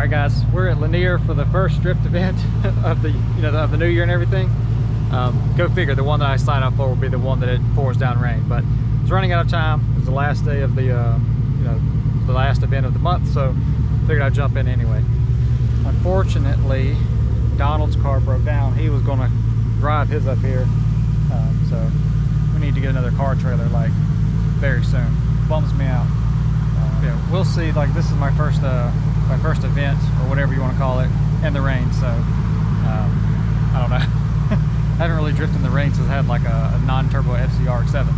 All right, guys, we're at Lanier for the first drift event of the of the new year and everything. Go figure, the one that I signed up for will be the one that it pours down rain. But it's running out of time. It's the last day of the the last event of the month, so figured I'd jump in anyway. Unfortunately, Donald's car broke down. He was going to drive his up here, so we need to get another car trailer like very soon. Bums me out. Yeah, we'll see. Like, this is my first event, or whatever you want to call it, in the rain, so I don't know. I haven't really drifted in the rain since I had like a non-turbo FCR 7,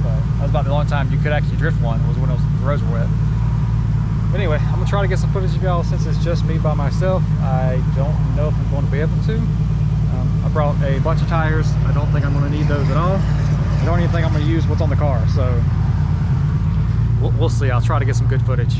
so that was about the only time you could actually drift one, was when the roads were wet. But anyway, I'm gonna try to get some footage of y'all since it's just me by myself. I don't know if I'm going to be able to. I brought a bunch of tires. I don't think I'm going to need those at all. I don't even think I'm going to use what's on the car, so we'll see. I'll try to get some good footage.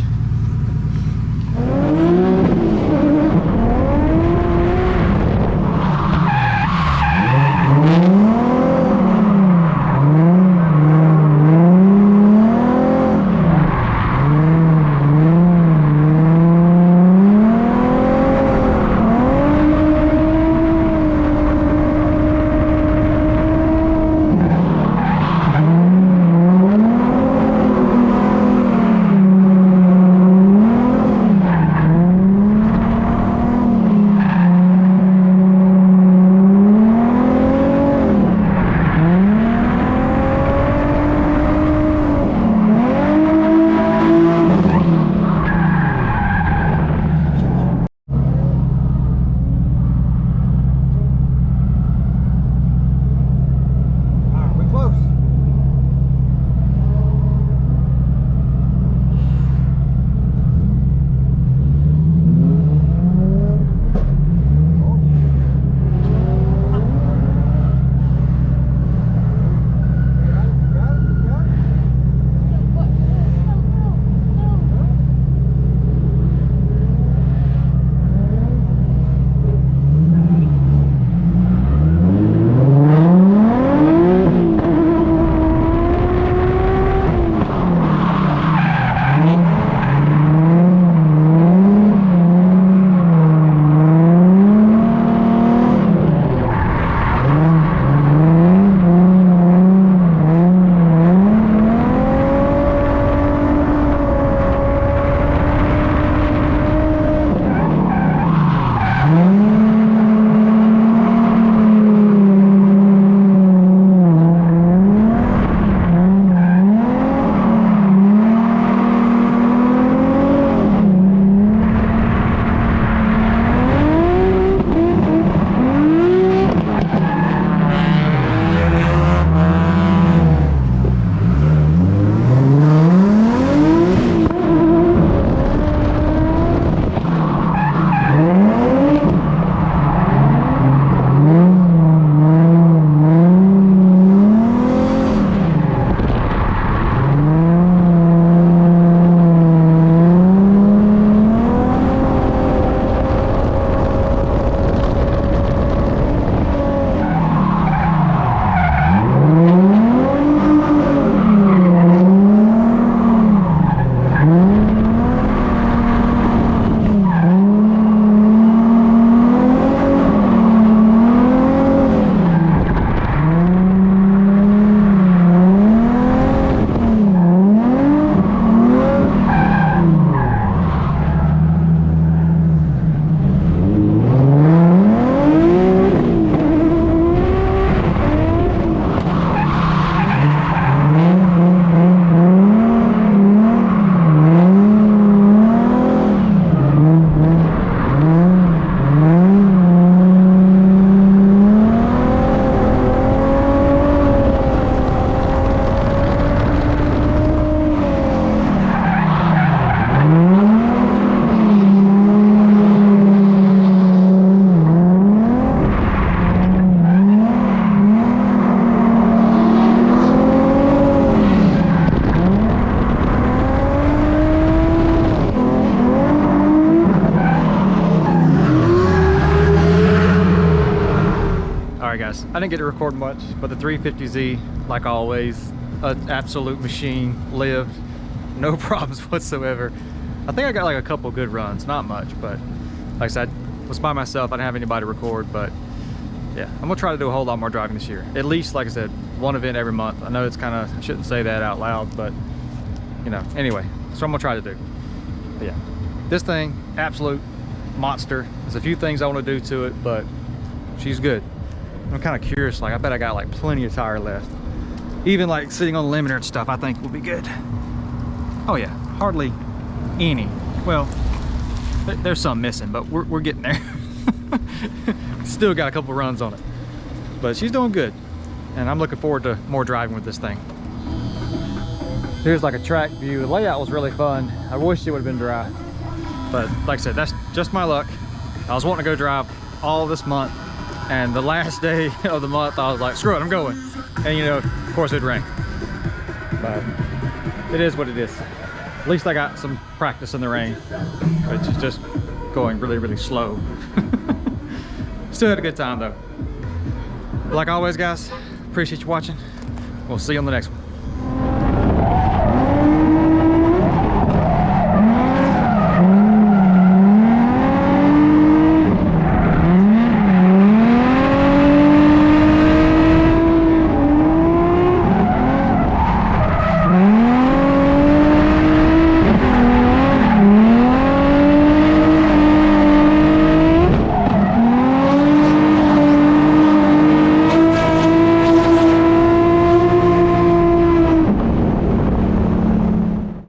Alright guys, I didn't get to record much, but the 350Z, like always, an absolute machine, lived, no problems whatsoever. I think I got like a couple good runs, not much, but like I said, I was by myself. I didn't have anybody to record, but yeah, I'm gonna try to do a whole lot more driving this year. At least, like I said, one event every month. I know it's kind of, I shouldn't say that out loud, but you know, anyway, that's what I'm gonna try to do. But yeah, this thing, absolute monster. There's a few things I want to do to it, but she's good. I'm kind of curious, like I bet I got like plenty of tire left. Even like sitting on the limiter and stuff, I think will be good. Oh yeah, hardly any. Well, there's some missing, but we're getting there. Still got a couple runs on it, but she's doing good, and I'm looking forward to more driving with this thing. Here's like a track view. The layout was really fun. I wish it would have been dry, but like I said, that's just my luck. I was wanting to go drive all this month, and the last day of the month I was like, screw it, I'm going. And you know, of course it rained, but it is what it is. At least I got some practice in the rain, which is just going really, really slow. Still had a good time though. Like always, guys, appreciate you watching. We'll see you on the next one.